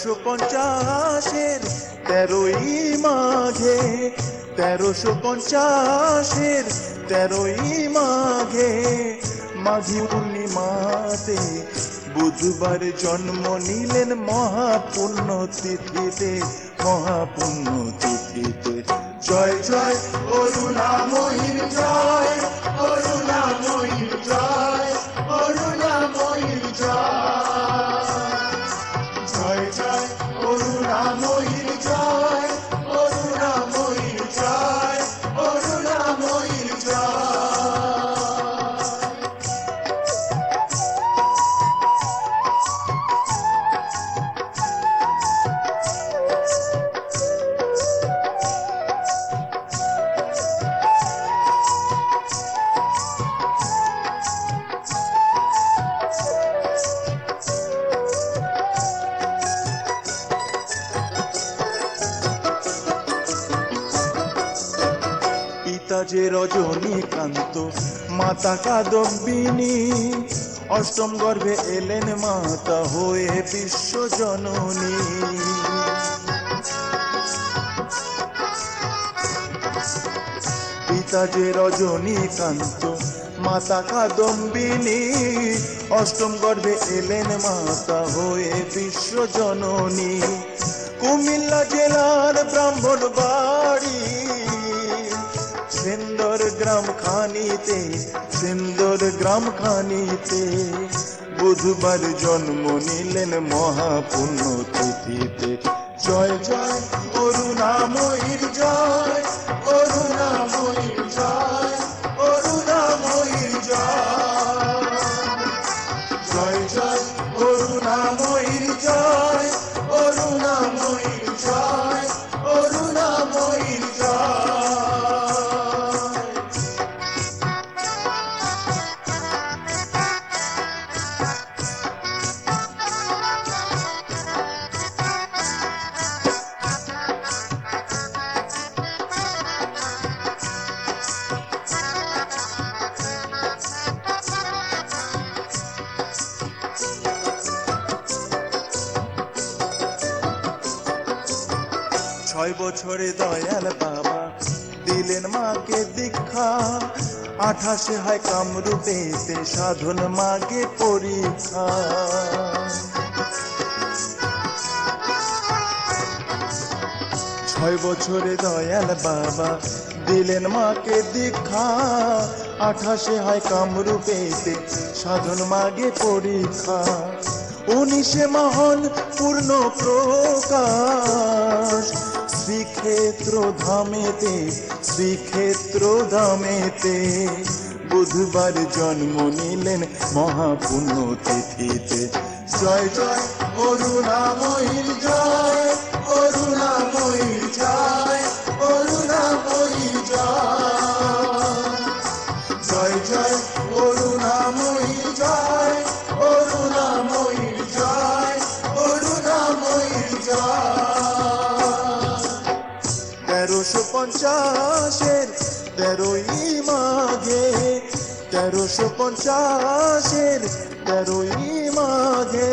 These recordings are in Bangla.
1350-এর 13ই মাঘে, 1350-এর 13ই মাঘে, মাঘী পূর্ণিমাতে বুধবার জন্ম নিলেন মহাপুণ্য তিথিতে, মহাপুণ্য তিথিতে। জয় জয় করুণাময়ীর জয়, করুণাময়ীর জয়, করুণাময়ীর জয়। জয় জয় করুণাময়ীর জয়, করুণাময়ীর জয়, করুণাময়ীর জয়। পিতা যে রজনীকান্ত, মাতা কাদম্বিনী, অষ্টম গর্ভে এলেন মাতা হয়ে বিশ্বজননী। পিতা যে রজনীকান্ত, মাতা কাদম্বিনী, অষ্টম গর্ভে এলেন মাতা হয়ে বিশ্বজননী। কুমিল্লা জেলার ব্রাহ্মণ বাড়ি সেন্দর গ্রাম খানিতে, সেন্দর গ্রাম খানিতে, বুধবার জন্ম নিলেন মহাপুণ্য তিথিতে। জয় জয় করুণাময়ীর জয়, করুণাময়ীর জয়, করুণাময়ীর জয়। জয় জয় করুণাময়ীর জয়, করুণাময়ীর জয়, করুণাময়ীর জয়। ছয় বছরে দয়াল বাবা দিলেন মাকে দীক্ষা, 28 হয় কামরূপেতে সাধন মাগে পরীক্ষা। 6 বছরে দয়াল বাবা দিলেন মাকে দীক্ষা, 28 হয় কামরূপেতে সাধন মাগে পরীক্ষা। 19 মহান পূর্ণ প্রকাশ শ্রীক্ষেত্র ধামেতে, শ্রীক্ষেত্র ধামেতে, বুধবার জন্ম নিলেন মহাপুণ্য তিথিতে। জয় জয় করুণাময়ীর জয়, করুণাময়ীর জয়, করুণাময়ীর জয়। জয় জয় করুণাময়ীর জয়, করুণাময়ীর জয়, করুণাময়ীর জয়। 1350-এর 13ই মাঘে, 1350-এর 13ই মাঘে,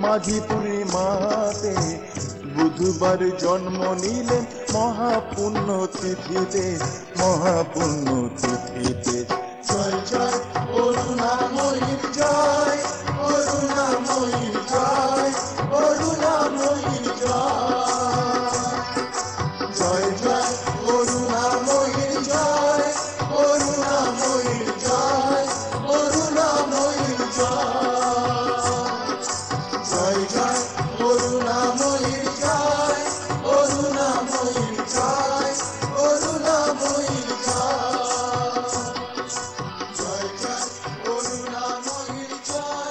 মাঘী পূর্ণিমাতে বুধবার জন্ম নিলেন মহাপুণ্য তিথিতে, মহাপুণ্য তিথিতে। জয় জয় করুণাময়ীর জয়, করুণাময়ীর জয়, করুণাময়ীর জয়। জয় জয় করুণাময়ীর জয়, করুণাময়ীর জয়, করুণাময়ীর জয়। জয় জয় করুণাময়ীর জয়, করুণাময়ীর জয়, করুণাময়ীর জয়। জয় জয় করুণাময়ীর জয়।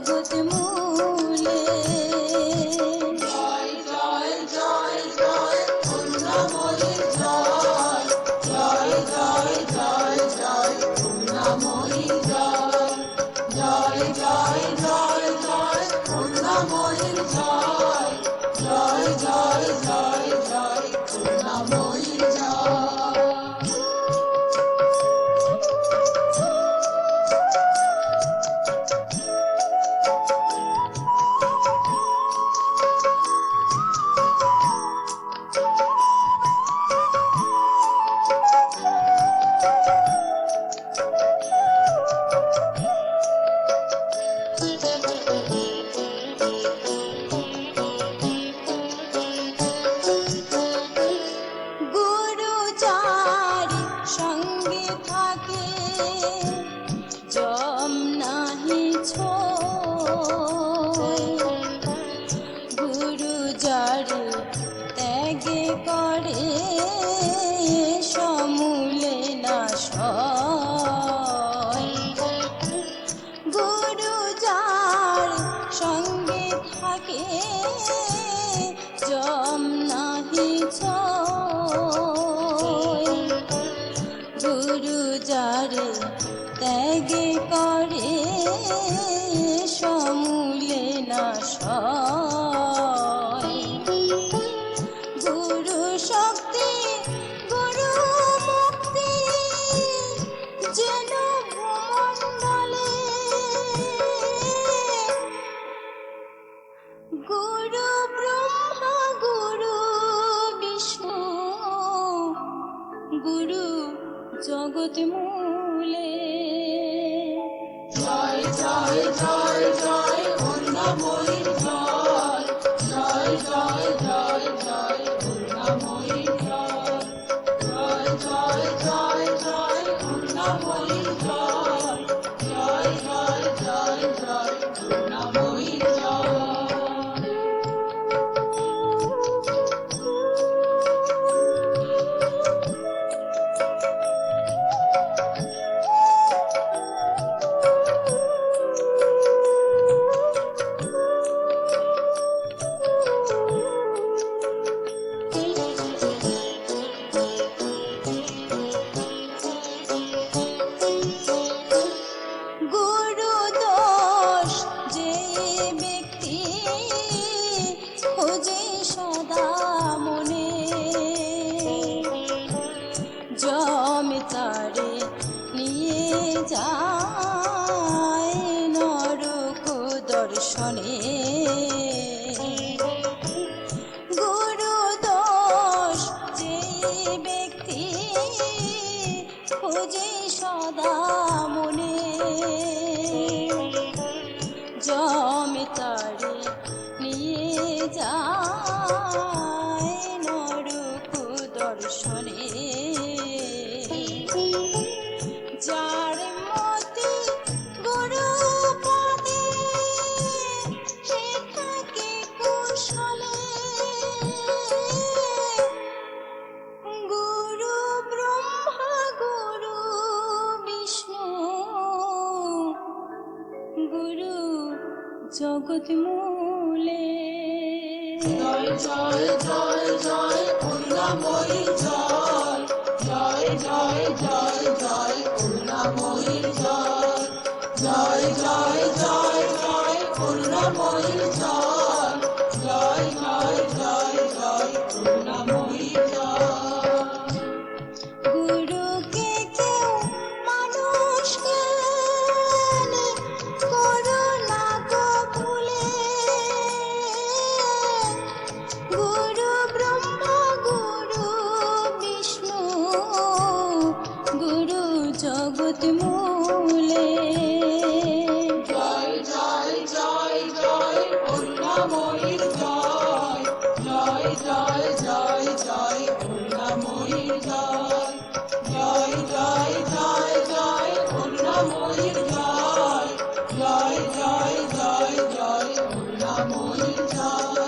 জগৎ মূলে। জয় জয় জয় জয় করুণাময়ী জয়, জয় জয় জয় জয় করুণাময়ী জয়, জয় জয় জয় জয় করুণাময়ী জয়, জয় জয় জয় জয় করুণাময়ী জয়। গুরু যার সঙ্গে থাকে জম নাহি ছোয়, গুরু যার ত্যাগে করে সমূলে না সয়, গুরু যার সঙ্গে থাকে জম নাহি ছোয়, গুরু যার ত্যাগে করে সমূলে না সয়, গুরু শক্তি গুরু মুক্তি যেন ভূমণ্ডলে, গুরু ব্রহ্মা গুরু বিষ্ণু গুরু জগৎ মূলে। জয় জয় জয় জয় করুণাময়ী জয়, জয় জয় জয় জয় করুণাময়ী জয়, জয় জয় জয় জয় করুণাময়ী জয়, জয় জয় জয় জয় করুণাময়ী জয়। গুরু দোষ যে ব্যক্তি খোঁজে সদা মনে, জমে তারে নিয়ে যায় নরক দর্শনে, গুরু দোষ যে ব্যক্তি খোঁজে সদা মনে, জমে তারে নিয়ে যায় নরক দর্শনে, যার মতি গুরু পদে সে থাকে কুশলে, গুরু ব্রহ্মা গুরু বিষ্ণু গুরু জগৎ মূলে। জয় জয় জয় জয় করুণাময়ী জয়, জয় জয় জয় জয় করুণাময়ী জয়, জয় জয় জয় জয় করুণাময়ী জয়, জয় জয় জয় জয় করুণাময়ী জয়। গুরুকে কেউ মানুষ জ্ঞানে করুণা গো ভুলে, গুরু ব্রহ্মা গুরু বিষ্ণু গুরু জগৎ মূলে। জয় জয় জয় জয় করুণাময়ী জয়, জয় জয় জয় জয় করুণাময়ী জয়, জয় জয় জয় জয় করুণাময়ী জয়, জয় জয় জয় জয় করুণাময়ী জয়,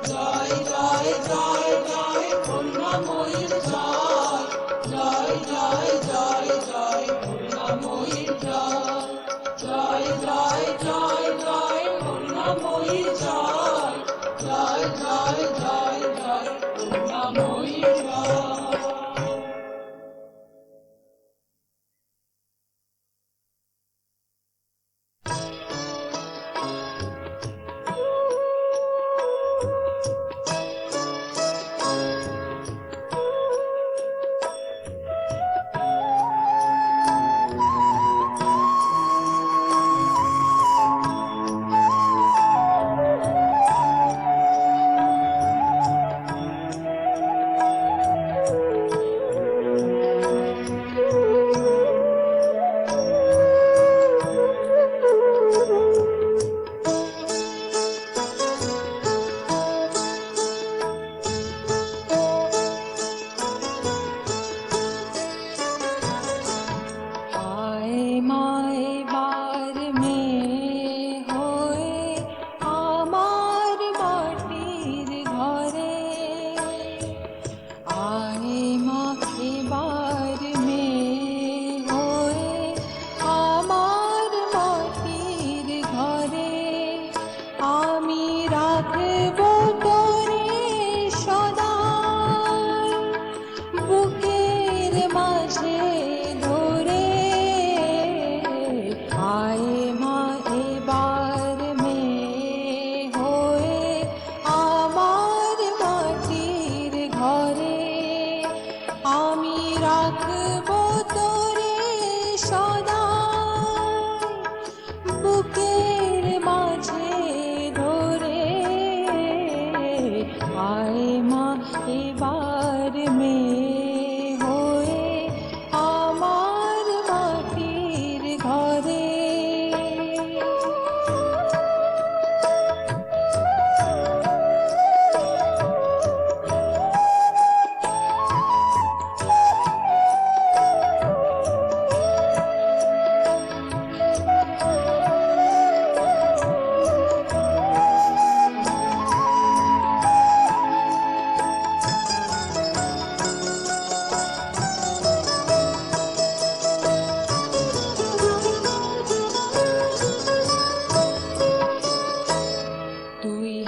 জয় জয় জয় জয় করুণাময়ী জয়, জয় জয় জয় জয় করুণাময়ী জয়, জয় জয় জয় জয় করুণাময়ীর জয়, জয় জয় জয় জয় করুণাময়ীর জয়।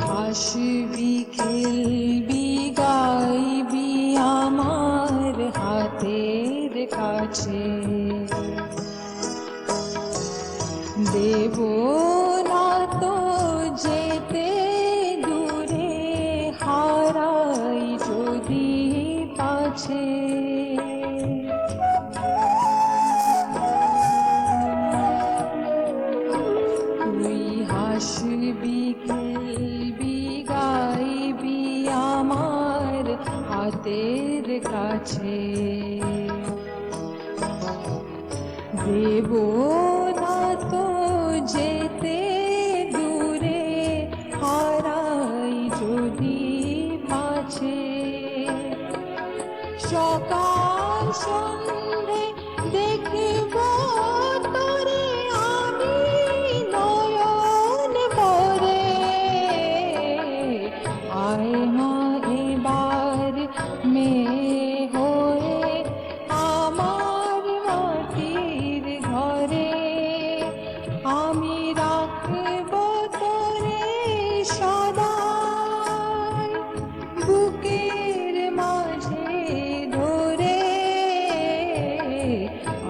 হাসবি খেলবি গাইবি আমার হাতের কাছে, দেব না তো যেতে দূরে হারাই যদি পাছে। তুই হাসবি খেলবি গাইবি আমার হাতের কাছে, দেব না তো যেতে দূরে হারাই যদি পাছে। সকাল সন্ধে দেখব তোরে আমি নয়ন ভরে, আয় মা এবার মেয়ে হয়ে আমার মাটির ঘরে। আমি রাখব তোরে সদাই বুকের মাঝে ধরে,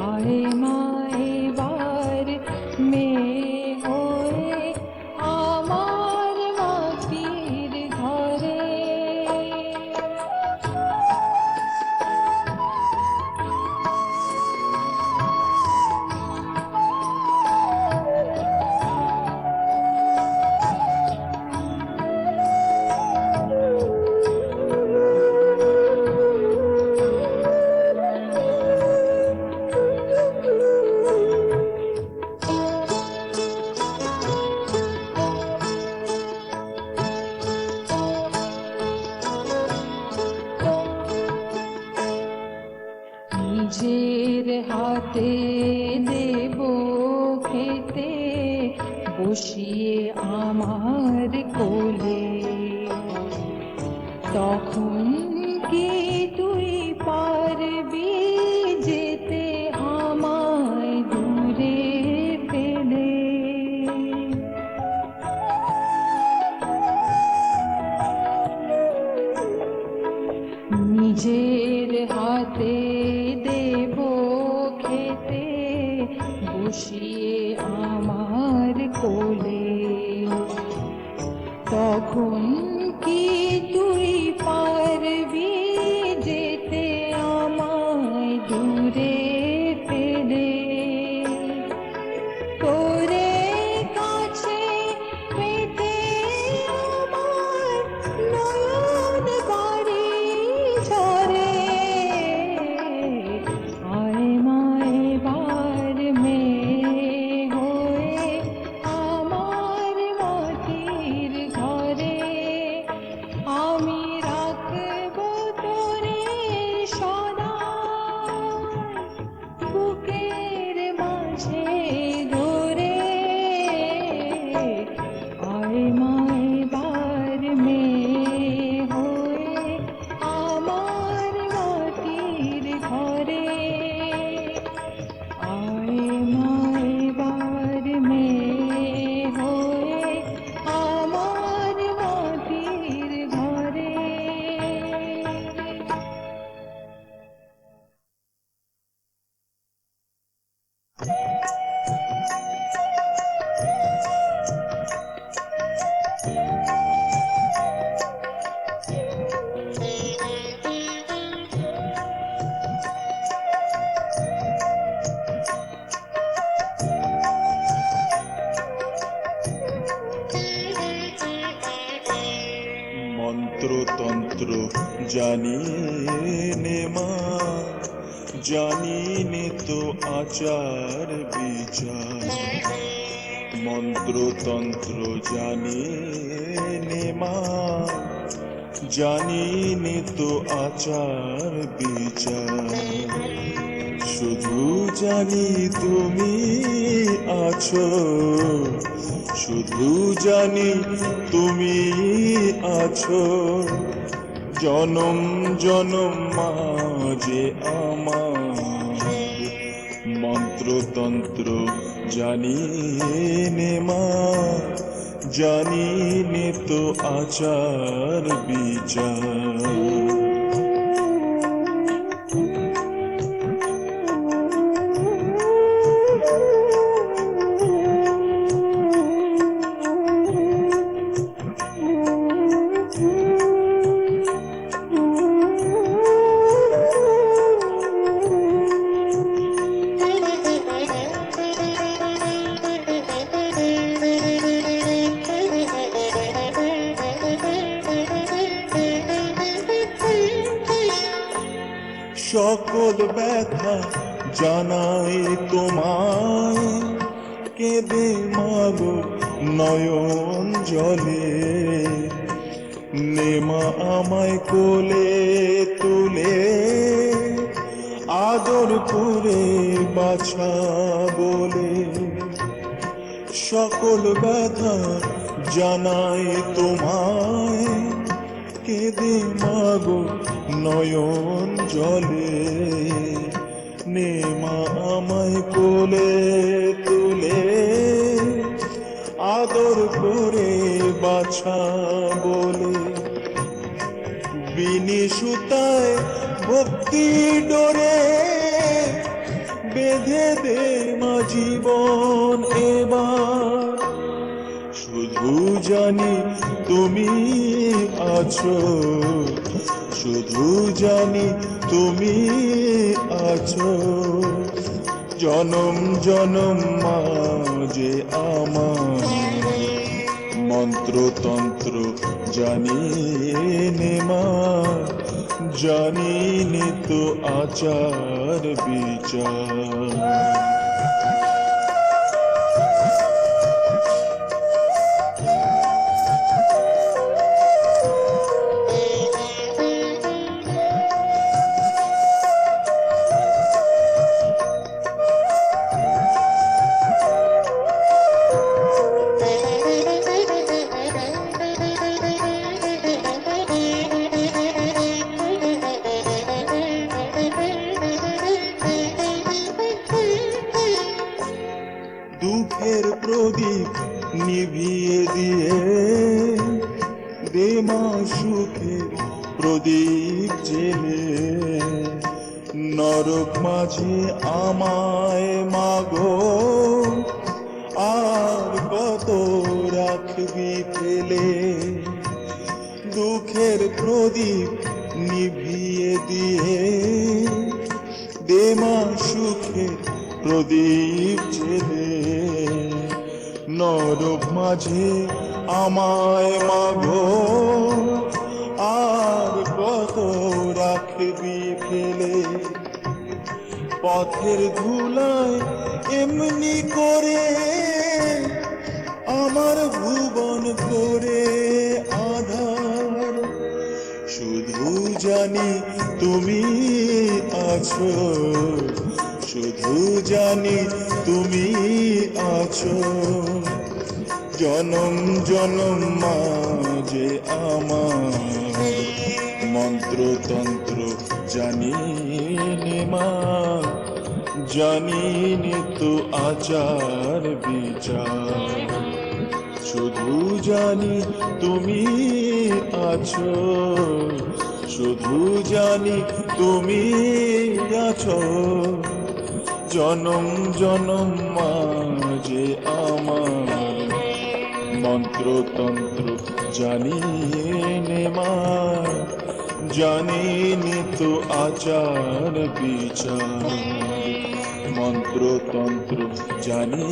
আয় মা এবার মেয়ে হয়ে আমার মাটির ঘরে। নিজের হাতে দেব খেতে বসিয়ে আমার কোলে, তখন কি তুই পারবি যেতে আমায় দূরে ফেলে? মন্ত্রতন্ত্র জানি নে মা, জানি নে তো আচার বিচার। মন্ত্রতন্ত্র জানি নে মা, জানি নে তো আচার বিচার। শুধু জানি তুমি আছো, শুধু জানি তুমি আছো, জনম জনম মাঝে আমার। মন্ত্রতন্ত্র জানি নে মা, জানি নে তো আচার বিচার। সকল ব্যথা জানাই তোমায়, কেঁদে মাগো নয়ন জলে। নেমা আমায় কোলে তুলে, আদর করে বাছা বলে। সকল ব্যথা জানাই তোমায়, কেঁদে মাগো নয়ন জলে। নেমা আমায় কোলে তুলে, আদর করে বাছা বলে। বিনি সুতায় ভক্তি ডোরে, বেঁধে দে মা জীবন এবার। শুধু জানি তুমি আছো, শুধু জানি তুমি আছো, জনম জনম মাঝে আমার। মন্ত্রতন্ত্র জানি নে মা, জানি নে তো আচার বিচার। দুঃখের প্রদীপ নিভিয়ে দিয়ে, দে মা সুখের প্রদীপ জেলে। নরক মাঝে আমায় মাগো, আর কত রাখবি ফেলে। দুঃখের প্রদীপ নিভিয়ে দিয়ে, দে মা সুখের প্রদীপ জেলে। নরক মাঝে আমায় মাগো, আর কত রাখবি ফেলে। পথের ধুলায় এমনি করে আমার ভুবন করে আধার। শুধু জানি তুমি আছো, শুধু জানি তুমি আছো, জনম জনম মাঝে আমার। মন্ত্রতন্ত্র জানি নে মা, জানি নে তো আচার বিচার। শুধু জানি তুমি আছো, শুধু জানি তুমি আছো, জনম জনম মাঝে আমার। মন্ত্রতন্ত্র জানি নে মা, জানি নে তো আচার বিচার। মন্ত্রতন্ত্র জানি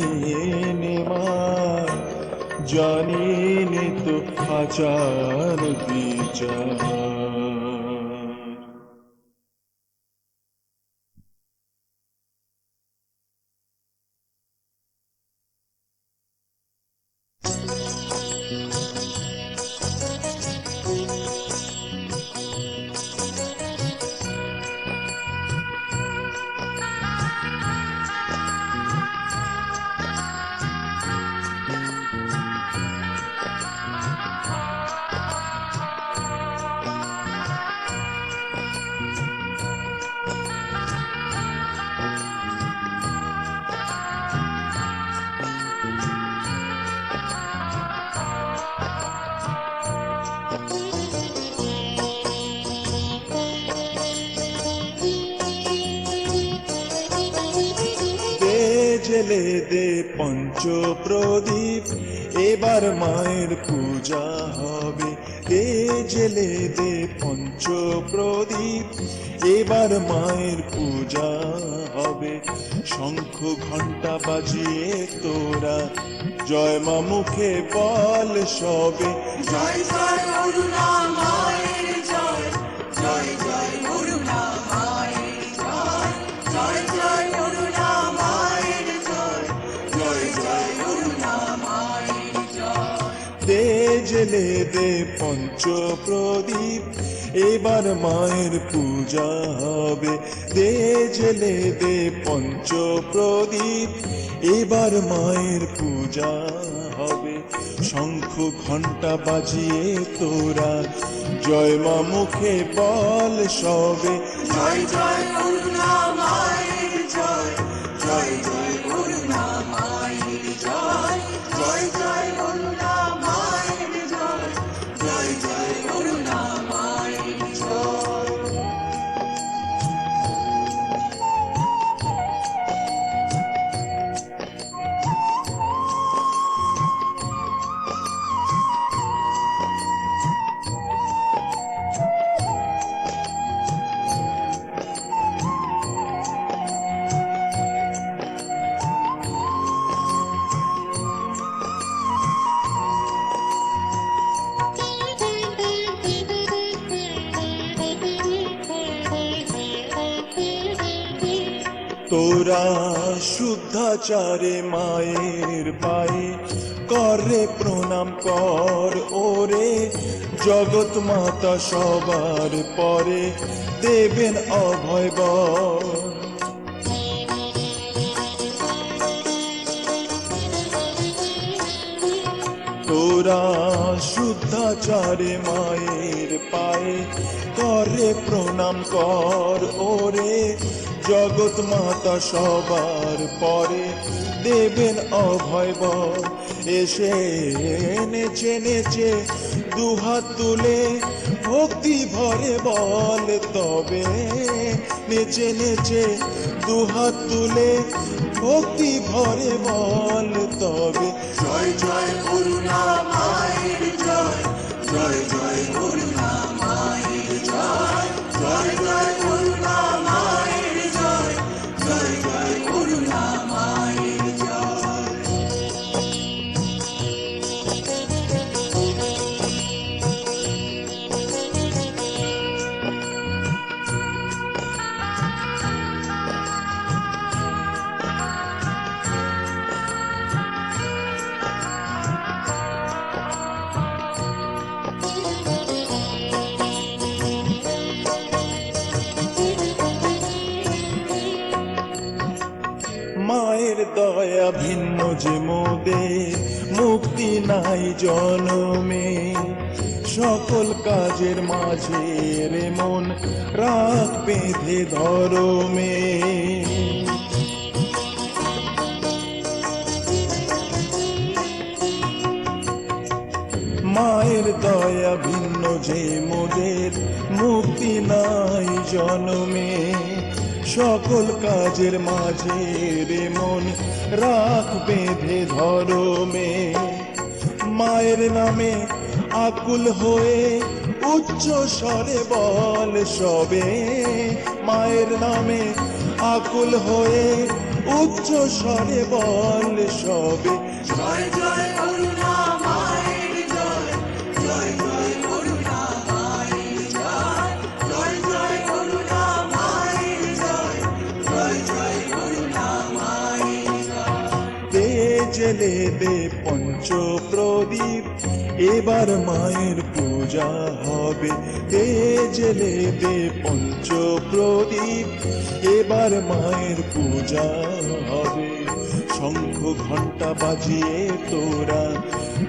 নে মা, জানিনি তো আচার বিচার। দে জেলে দে পঞ্চ প্রদীপ, এবার মায়ের পূজা হবে। দে জেলে দে পঞ্চ প্রদীপ, এবার মায়ের পূজা হবে। শঙ্খ ঘণ্টা বাজিয়ে তোরা জয় মা মুখে বল সবে। জয় জয় অরুণা মায়ের জয়, জয় জয় অরুণা মায়ের জয়, জয় জয় অরুণা মায়ের জয়, জয় জয় অরুণা মায়ের জয়। দে জেলে দে পঞ্চ প্রদীপ, এবার মায়ের পূজা হবে। দে জেলে দে পঞ্চ প্রদীপ, এবার মায়ের পূজা হবে। শঙ্খ ঘণ্টা বাজিয়ে তোরা জয় মা মুখে বল সবে। জয় জয় অরুণা মায়ের জয়, জয় জয় অরুণা মায়ের জয়, জয় জয় অরুণা মায়ের জয়, জয় জয় অরুণা মায়ের জয়। তোরা শুদ্ধাচারে মায়ের পায়ে করে প্রণাম কর ওরে। জগৎ মাতা সবার পরে দেবেন অভয় বর। তোরা শুদ্ধাচারে মায়ের পায়ে করে প্রণাম কর ওরে। জগৎ মাতা সবার পরে দেবেন অভয় বর। এসে নেচে নেচে দুহাত তুলে ভক্তি ভরে বল তবে। নেচে নেচে দুহাত তুলে ভক্তি ভরে বল তবে। জয় জয় অরুণা মায়ের জয়, জয় জয় অরুণা মায়ের জয়, জয় জয় অরুণা মায়ের জয়, জয় জয় অরুণা মায়ের জয়। মায়ের দয়া ভিন্ন যে মোদের, মুক্তি নাই জনমে। সকল কাজের মাঝে রে মন রাখ বেঁধে ধরমে। মায়ের দয়া ভিন্ন যে মোদের, মুক্তি নাই জনমে। সকল কাজের মাঝে রে মন রাখ বেঁধে ধরমে। মায়ের নামে আকুল হয়ে উচ্চ স্বরে বল সবে। মায়ের নামে আকুল হয়ে উচ্চ স্বরে বল সবে। জয় জয় অরুণা জেলে দে পঞ্চ প্রদীপ, এবার মায়ের পূজা হবে। দে জেলে দে পঞ্চ প্রদীপ, এবার মায়ের পূজা হবে। শঙ্খ ঘণ্টা বাজিয়ে তোরা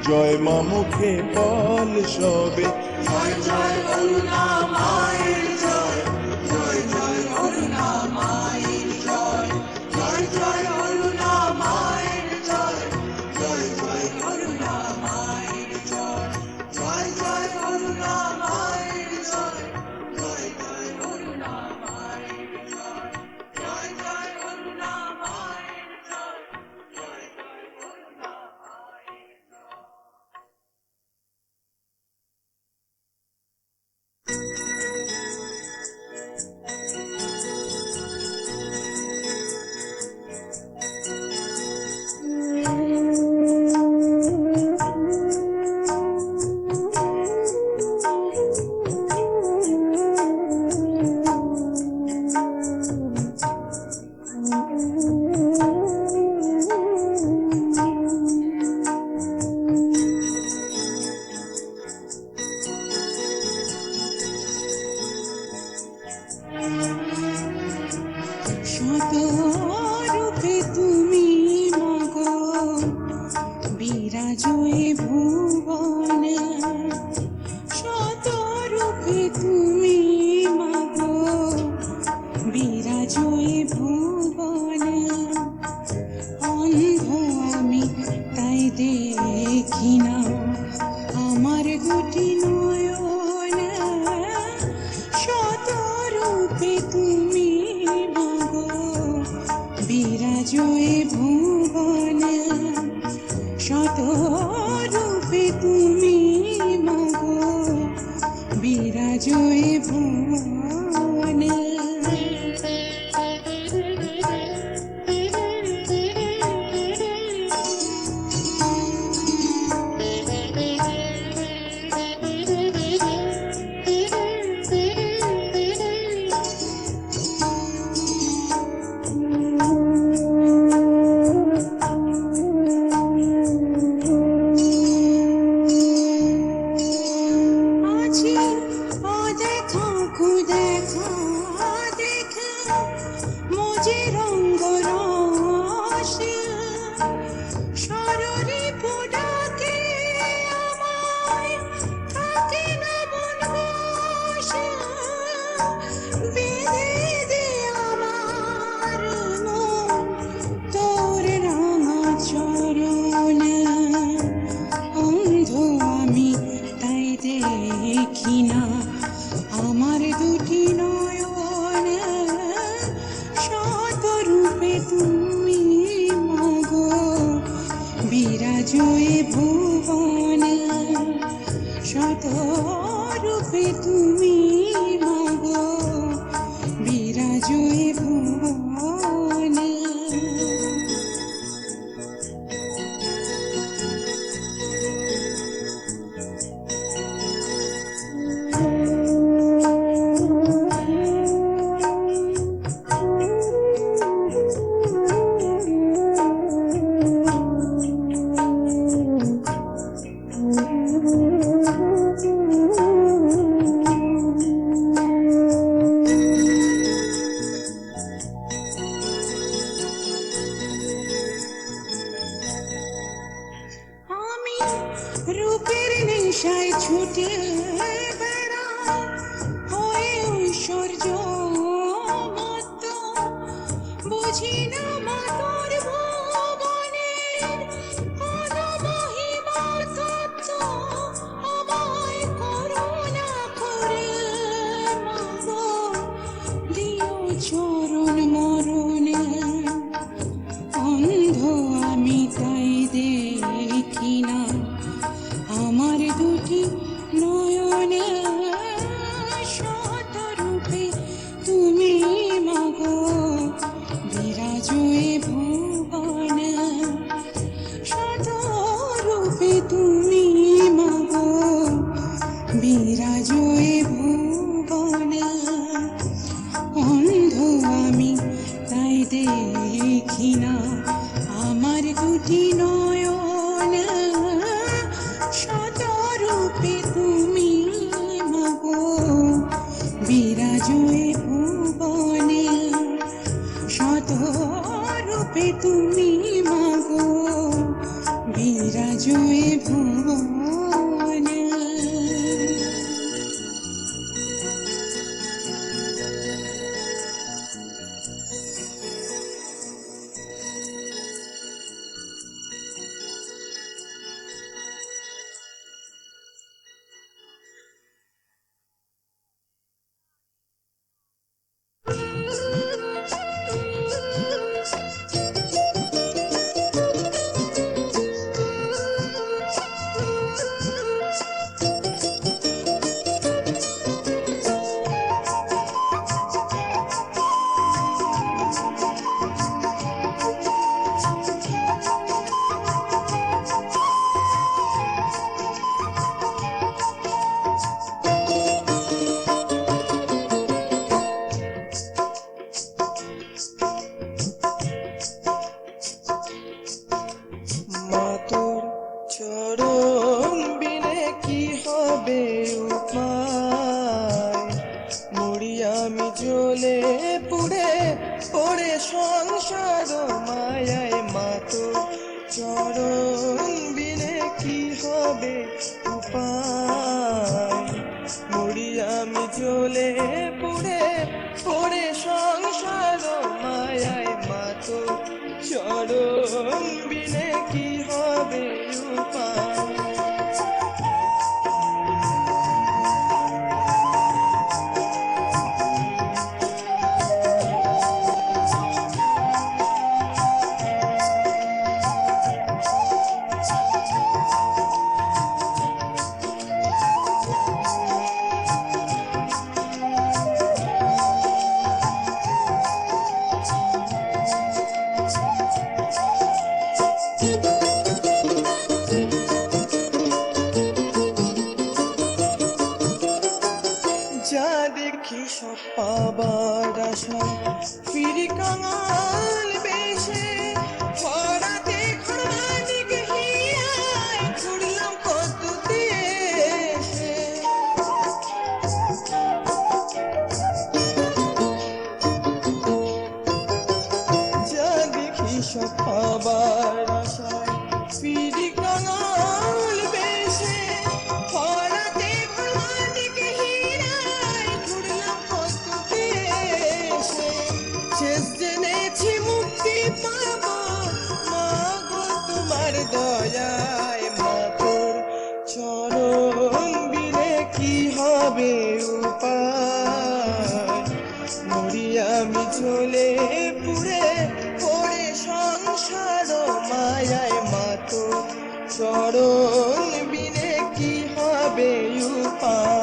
জয় মা মুখে বল সবে। জয় জয় অরুণা মায়ের জয়, জয় জয় অরুণা মায়ের জয়, জয় জয় অরুণা মায়ের জয়, জয় জয় অরুণা মায়ের জয়, জয় জয় অরুণা মায়ের জয়, জয় জয় অরুণা মায়ের জয়, জয় জয় অরুণা মায়ের জয়, জয় জয় অরুণা মায়ের জয়। শত রূপে তুমি মাগো বিরাজয়ে ভুবনে, শত রূপে তুমি মাগো বিরাজয়ে ভুবনে। অন্ধ আমি তাই দেখি না আমার দুটি নয়ন, শত রূপে তুমি মাগো বিরাজয়ে ভুবনে, শত রূপে তুমি মাগো বিরাজয়ে ভুবনে। আজি অদেখা কুদেখা দেখা মজে রঙ্গ রস, সররি পোড়াকে আমায় থাকে না মন বশ। বেঁধে দে আমার মন তোর রাঙা চরণে, অন্ধ আমি তাই দেখি না আমার দুটি নয়ন, শত রূপে তুমি মাগো বিরাজয়ে ভুবনে, শত রূপে তুমি মাগো বিরাজয়ে ভুবনে। আমি রূপের নেশায় ছুটে বেড়াই হয়ে ঐশ্বর্য মত্ত, বুঝি না মা তোর ভুবনের কোন মহিমার তত্ত্ব। আমায় করুণা করে মাগো দিও চরণ মরণে, অন্ধ আমি তাই দেখি না আমার দুটি নয়নে, শত রূপে তুমি মাগো বিরাজয়ে হবে উপায়, মরি আমি জ্বলে পুড়ে পড়ে সংসার মায়ায় মাতো চরণ বিনে কি হবে উপায়, মরি আমি জ্বলে পুড়ে পড়ে সংসার মায়ায় মাতো চরণ বিনে কি হবে উপায়। যা দেখি সব পাবার আশায় ফিরি কাঙাল বেশে, খরাতে খরানিক হিয়ায় ঘুরলাম কত দেশে। যা দেখি সব পাবার আশায় ফিরি কাঙাল বেশে, খরাতে খরানিক হিয়ায় ঘুরলাম কত দেশে। শেষ জেনেছি মুক্তি পাবো মাগো তোমার দয়ায়, মাতোর চরণ বিনে কি হবে উপায়, মরি আমি জ্বলে পুড়ে পড়ে সংসার মায়ায় মাতো চরণ বিনে কি হবে উপায়।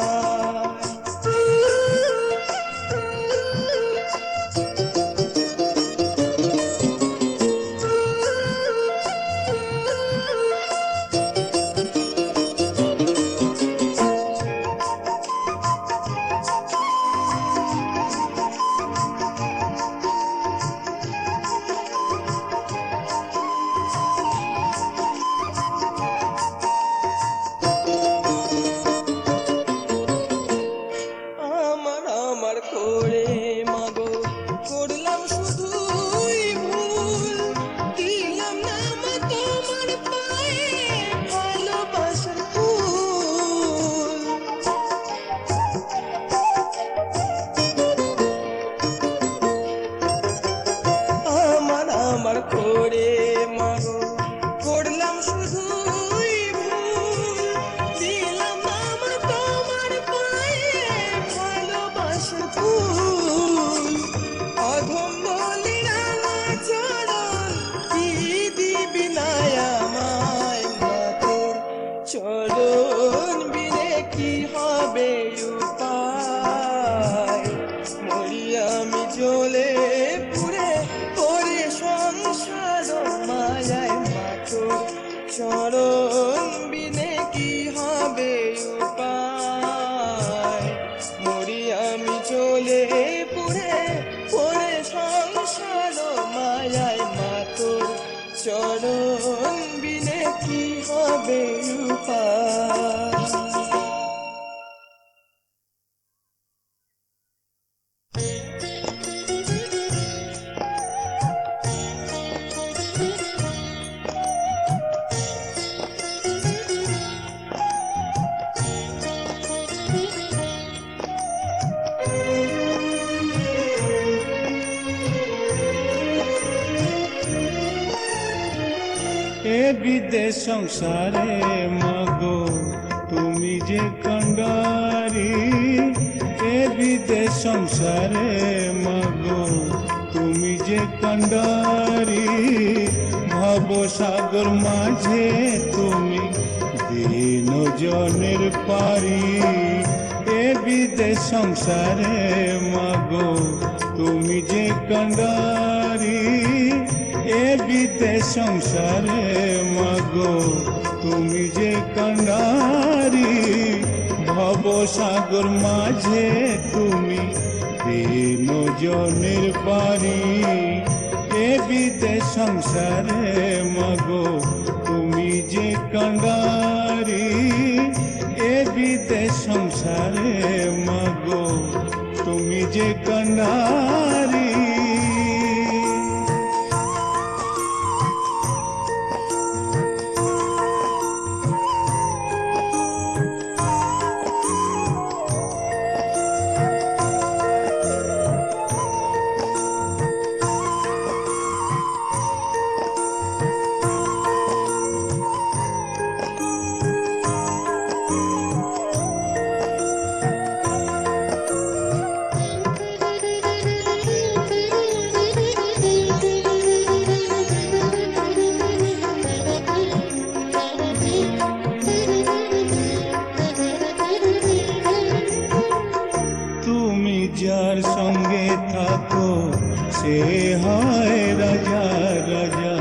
আমার করে মাগো করলাম শুধুই ভুল, দিলাম না মা তোমার পায়ে ভালোবাসার ফুল। আমার করে মাগো করলাম শুধুই ভুল, দিলাম না মা তোমার পায়ে ভালোবাসার ফুল। অধম বলি রাঙা চরণ কি দিবি না আমায়, মাতোর চরণ বিনে কি হবে উপায়, মরি আমি জ্বলে পুড়ে পড়ে সংসার মায়ায় মাতোর চরণ বিনে কি হবে উপায়, মরি আমি জ্বলে পুড়ে পড়ে সংসার মায়ায় মাতোর চরণ বিনে কি হবে উপায়। এ বিদেশ সংসারে মাগো তুমি যে কান্ডারি, এ বিদেশ সংসারে মাগো তুমি যে কান্ডারি, ভবসাগর মাঝে তুমি দিন জনের পারি। এ বিদেশ সংসারে মাগো তুমি যে কান্ডারি, এ বিদেশ সংসারে মাগো তুমি যে কান্ডারি, ভবসাগর মাঝে তুমি দিন জনের পারি। এ বিদেশ সংসারে মাগো তুমি যে কান্ডারি, এ বিদেশ সংসারে মাগো তুমি যে কান্ডারি। তুমি যার সঙ্গে থাকো সে হয় রাজা রাজা,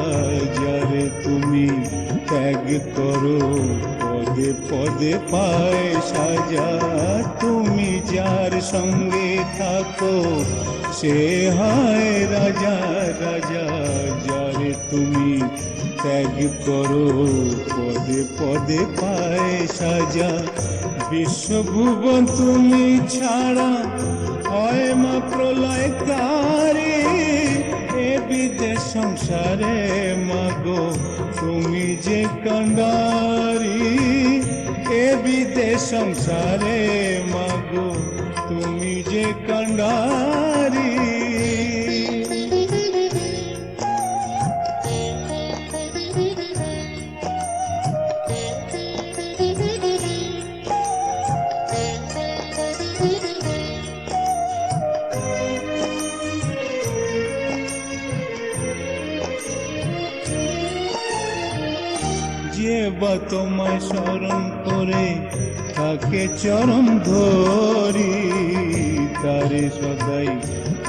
যারে তুমি ত্যাগ করো পদে পদে পায় সাজা। তুমি যার সঙ্গে থাকো সে হয় রাজা রাজা, যারে তুমি ত্যাগ করো পদে পদে পায় সাজা। বিশ্বভুবন তুমি ছাড়া হয় মা প্রলয়কারী, এ বিদেশ সংসারে মাগো তুমি যে কান্ডারি। এ বিদেশ সংসারে মাগো তুমি যে কান্ডারি। যে বা তোমায় স্মরণ করে তাকে চরণ ধরি, তারে সদাই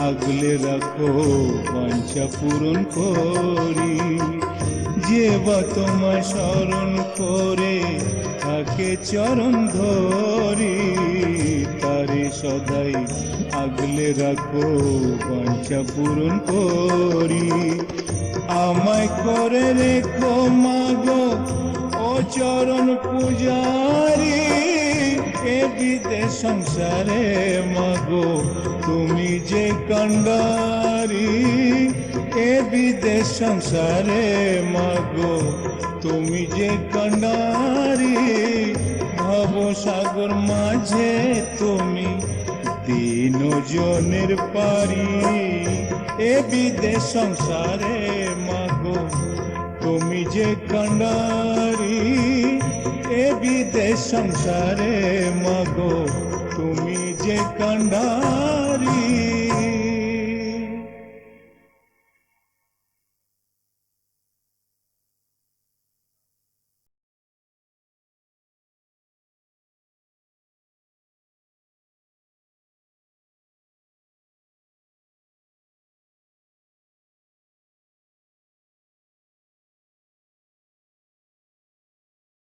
আগলে রাখো বাঞ্ছা পূরণ করি। যে বা তোমায় স্মরণ করে তাকে চরণ ধরি, তারে সদাই আগলে রাখো বাঞ্ছা পূরণ করি। আমায় করে রেখো মাগো ও চরণ পূজারি, এ বিদেশ সংসারে মাগো তুমি যে কান্ডারি। এ বিদেশ সংসারে মাগো তুমি যে কান্ডারি। ভবসাগর মাঝে তুমি দিন জনের পারি, এ বিদেশ সংসারে মাগো তুমি যে কান্ডারি। এ বিদেশ সংসারে মাগো তুমি যে কান্ডারি।